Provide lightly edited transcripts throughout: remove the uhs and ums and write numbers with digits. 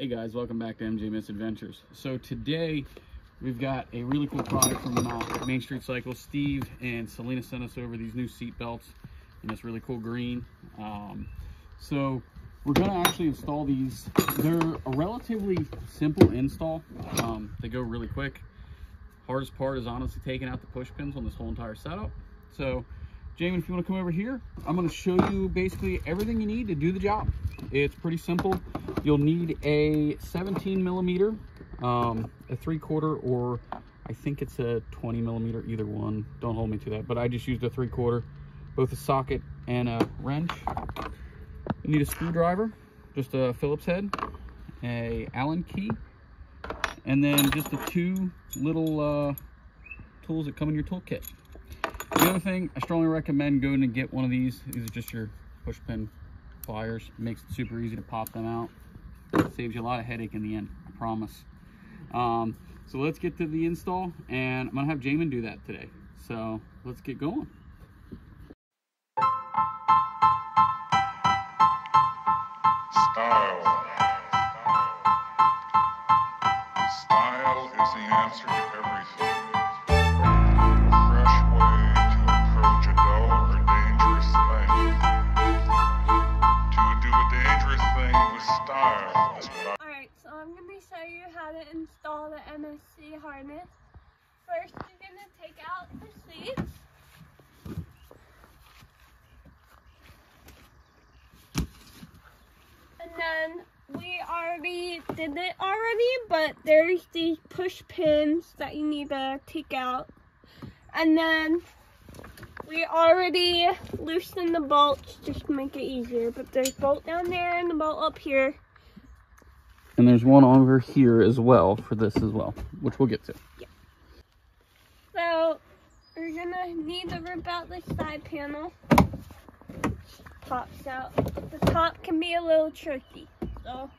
Hey guys, welcome back to MJ Misadventures. So today we've got a really cool product from Main Street Cycles. Steve and Selena sent us over these new seat belts in this really cool green. So we're going to actually install these. They're a relatively simple install. They go really quick. Hardest part is honestly taking out the push pins on this whole entire setup. So Jamin, if you want to come over here, I'm going to show you basically everything you need to do the job. It's pretty simple. You'll need a 17 millimeter, a 3/4, or I think it's a 20 millimeter, either one. Don't hold me to that, but I just used a 3/4, both a socket and a wrench. You need a screwdriver, just a Phillips head, a Allen key, and then just the two little tools that come in your toolkit. The other thing, I strongly recommend going and get one of these. These are just your push pin pliers. It makes it super easy to pop them out. It saves you a lot of headache in the end, I promise. So let's get to the install, and I'm gonna have Jamin do that today. So let's get going. Style is the answer to everything. A fresh way to approach a dull or dangerous thing. To do a dangerous thing with style is what Alright, so I'm going to show you how to install the MSC harness. First, you're going to take out the seats. And then we already did it but there's these push pins that you need to take out. And then we already loosened the bolts just to make it easier, but there's a bolt down there and the bolt up here. And there's one over here as well for this as well, which we'll get to. Yeah. So we're gonna need to rip out this side panel. Pops out. The top can be a little tricky, so.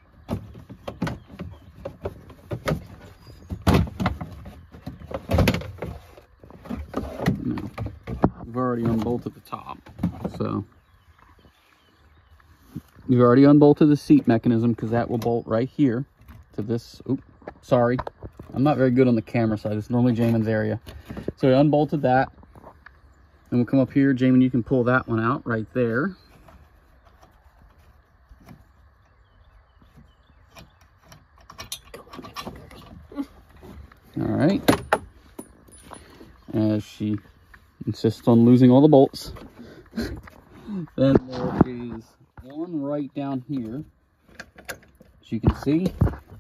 We've already unbolted the top, so we've already unbolted the seat mechanism because that will bolt right here to this. Oops, sorry, I'm not very good on the camera side. It's normally Jamin's area. So we unbolted that, and we'll come up here. Jamin, you can pull that one out right there. All right, as she insists on losing all the bolts. Then there is one right down here. As you can see,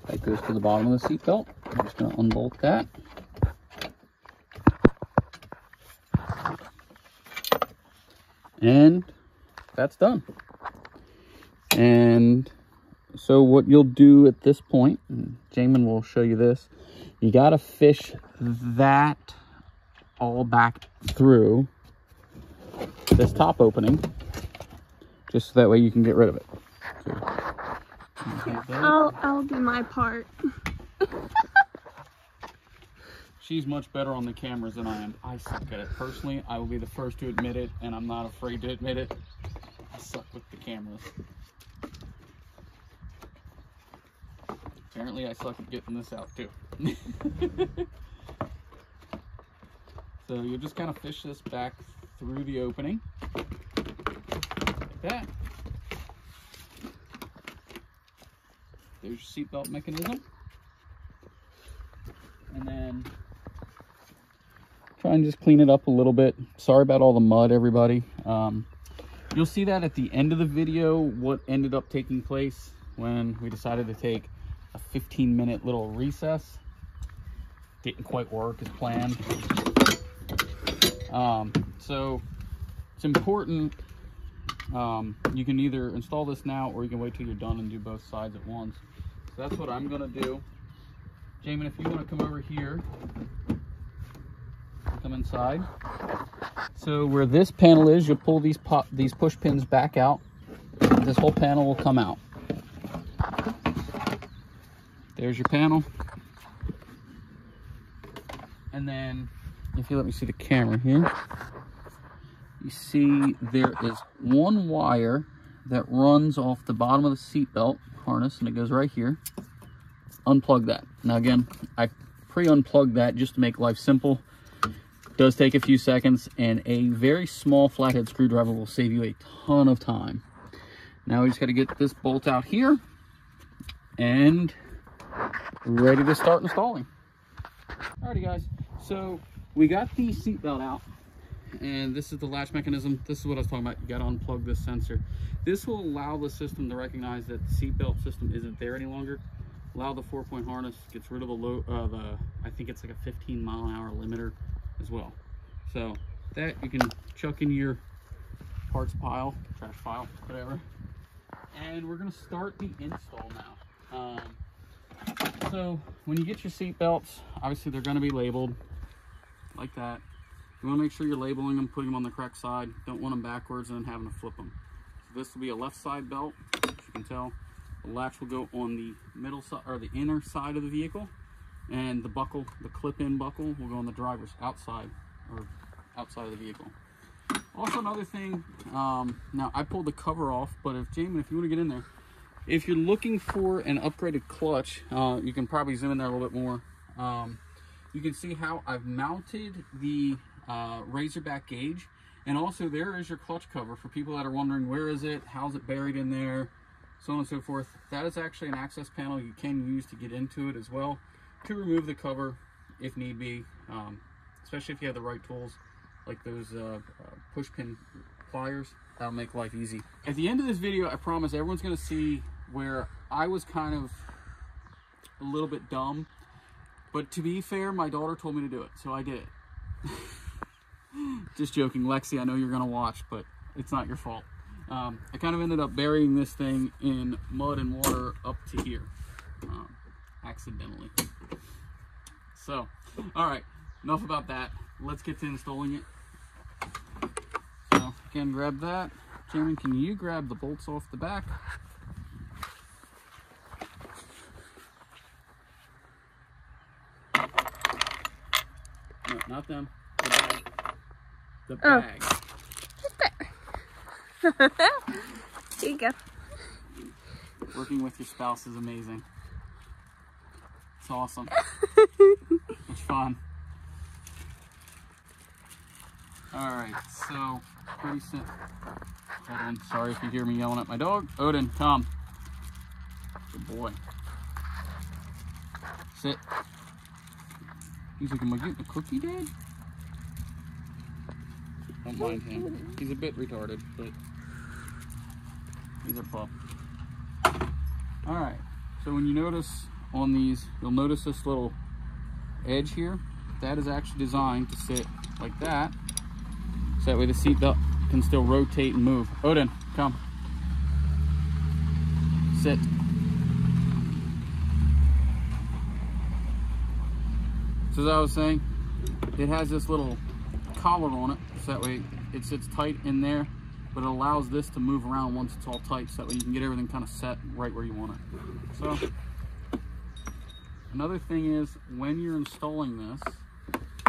that goes to the bottom of the seat belt. I'm just going to unbolt that. And that's done. And so what you'll do at this point, and Jamin will show you this, you got to fish that all back through this top opening, just so that way you can get rid of it. So, I'll do my part. She's much better on the cameras than I am. I suck at it. Personally, I will be the first to admit it, and I'm not afraid to admit it. I suck with the cameras. Apparently, I suck at getting this out too. So you'll just kind of fish this back through the opening, like that. There's your seatbelt mechanism. And then try and just clean it up a little bit. Sorry about all the mud, everybody. You'll see that at the end of the video, what ended up taking place when we decided to take a 15-minute little recess. Didn't quite work as planned. So it's important. You can either install this now, or you can wait till you're done and do both sides at once. So that's what I'm gonna do. Jamin, if you want to come over here, come inside. So where this panel is, you'll pull these push pins back out. This whole panel will come out. There's your panel. And then, if you let me see the camera here, you see there is one wire that runs off the bottom of the seatbelt harness, and it goes right here. unplug that. Now again, I pre-unplugged that just to make life simple. It does take a few seconds, and a very small flathead screwdriver will save you a ton of time. Now we just got to get this bolt out here and ready to start installing. Alrighty guys, so we got the seat belt out, and this is the latch mechanism. This is what I was talking about. You got to unplug this sensor. This will allow the system to recognize that the seat belt system isn't there any longer. Allow the 4-point harness, gets rid of the low, I think it's like a 15-mile-an-hour limiter as well. So that you can chuck in your parts pile, trash pile, whatever. And we're gonna start the install now. So when you get your seat belts, obviously they're gonna be labeled like that. You wanna make sure you're labeling them, putting them on the correct side. Don't want them backwards and then having to flip them. So this will be a left side belt, as you can tell. The latch will go on the middle side, or the inner side of the vehicle, and the buckle, the clip-in buckle, will go on the driver's outside, or outside of the vehicle. Also another thing, now I pulled the cover off, but if Jamin, if you want to get in there, if you're looking for an upgraded clutch, you can probably zoom in there a little bit more. You can see how I've mounted the Razorback gauge, and also there is your clutch cover for people that are wondering where is it, how's it buried in there, so on and so forth. That is actually an access panel you can use to get into it as well, to remove the cover if need be, especially if you have the right tools like those push pin pliers. That'll make life easy. At the end of this video, I promise everyone's gonna see where I was kind of a little bit dumb, but to be fair, my daughter told me to do it, so I did it. Just joking, Lexi, I know you're gonna watch, but it's not your fault. I kind of ended up burying this thing in mud and water up to here, accidentally. So, all right, enough about that. Let's get to installing it. So, again, grab that. Jamin, can you grab the bolts off the back? No, not them. The bag. The bag. Here you go. Working with your spouse is amazing. It's awesome. It's fun. Alright, so pretty simple. Odin, sorry if you hear me yelling at my dog. Odin, come. Good boy. Sit. He's like, am I getting a cookie, Dad? Don't mind him. He's a bit retarded, but he's a pup. Alright, so when you notice on these, you'll notice this little edge here. That is actually designed to sit like that, so that way the seat belt can still rotate and move. Odin, come. Sit. So as I was saying, it has this little collar on it, so that way it sits tight in there, but it allows this to move around once it's all tight, so that way you can get everything kind of set right where you want it. So another thing is, when you're installing this,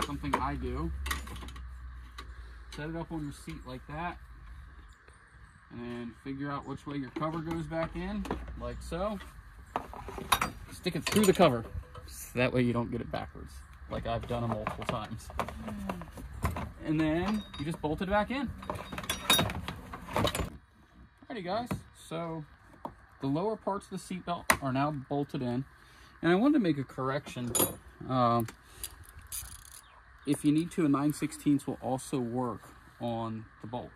something I do, set it up on your seat like that, and figure out which way your cover goes back in, like so. Stick it through the cover, so that way you don't get it backwards, like I've done it multiple times. And then you just bolt it back in. Alrighty guys, so the lower parts of the seat belt are now bolted in, and I wanted to make a correction. If you need to, a 9/16 will also work on the bolts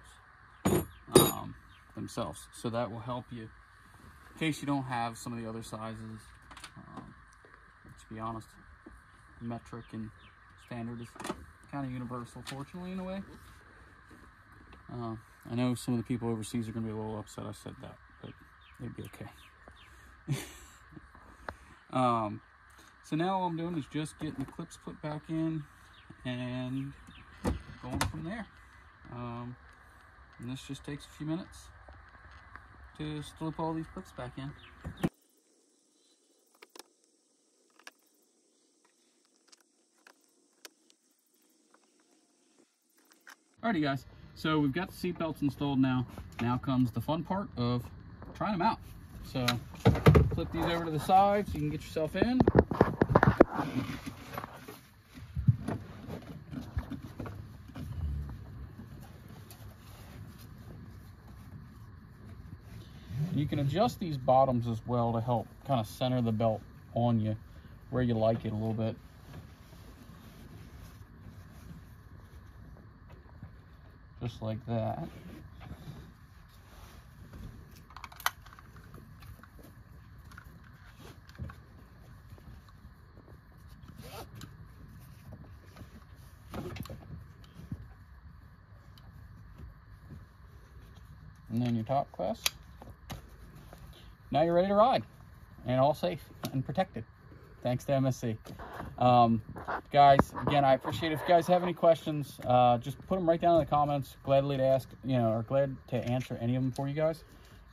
themselves, so that will help you in case you don't have some of the other sizes. To be honest, metric and standard is kind of universal, fortunately, in a way. I know some of the people overseas are going to be a little upset I said that, but it'd be okay. So now all I'm doing is just getting the clips put back in and going from there. And this just takes a few minutes to slip all these clips back in. Alrighty guys, so we've got the seat belts installed now. Now comes the fun part of trying them out. So flip these over to the side so you can get yourself in. You can adjust these bottoms as well to help kind of center the belt on you where you like it a little bit. Just like that. And then your top clasp. Now you're ready to ride and all safe and protected. Thanks to MSC. Guys, again, I appreciate it. If you guys have any questions, just put them right down in the comments. Gladly to ask, or glad to answer any of them for you guys.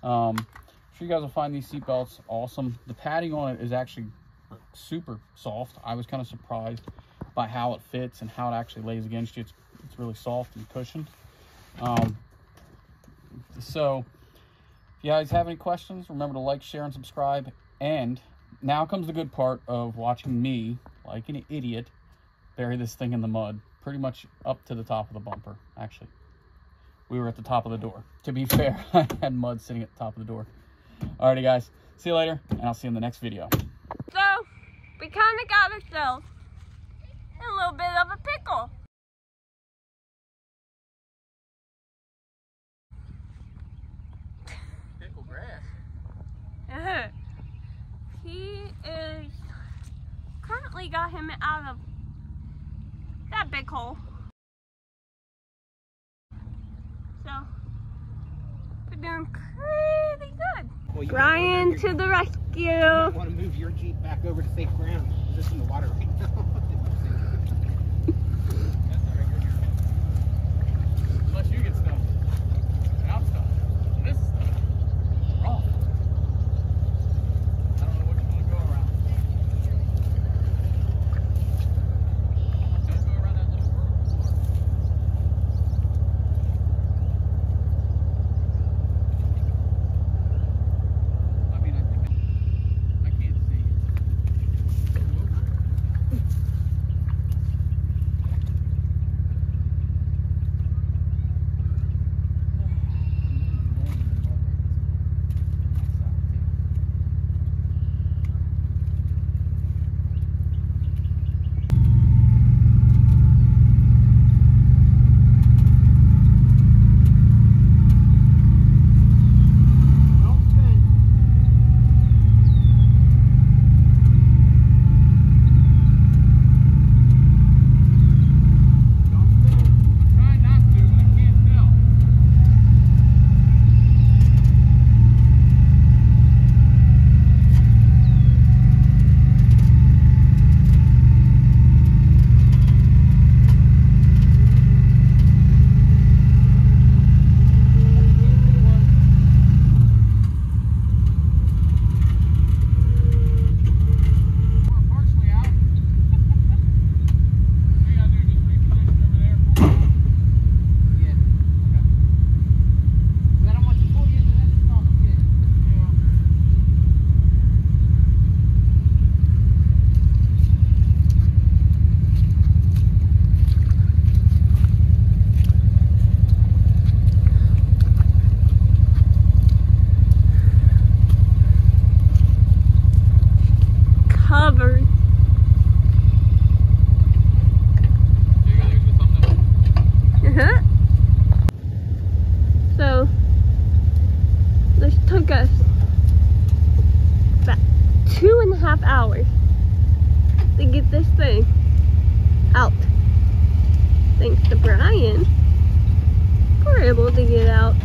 I'm sure you guys will find these seat belts awesome. The padding on it is actually super soft. I was kind of surprised by how it fits and how it actually lays against you. It's really soft and cushioned. So if you guys have any questions, remember to like, share, and subscribe. And now comes the good part of watching me, like an idiot, bury this thing in the mud, pretty much up to the top of the bumper. Actually, we were at the top of the door. To be fair, I had mud sitting at the top of the door. Alrighty, guys. See you later, and I'll see you in the next video. So, we kind of got ourselves in a little bit of a pickle. Pickle grass. He is currently got him out of that big hole. So, we're doing pretty good. Well, Brian to the rescue. You might want to move your Jeep back over to safe ground. It's just in the water right now. Unless you get stuck. And I'm stuck. And this is stuck. Wrong. I don't know which one to go around. Don't go around that little vertical. I mean, I can't see it. Covered. So, this took us about 2.5 hours to get this thing out. Thanks to Brian, we're able to get out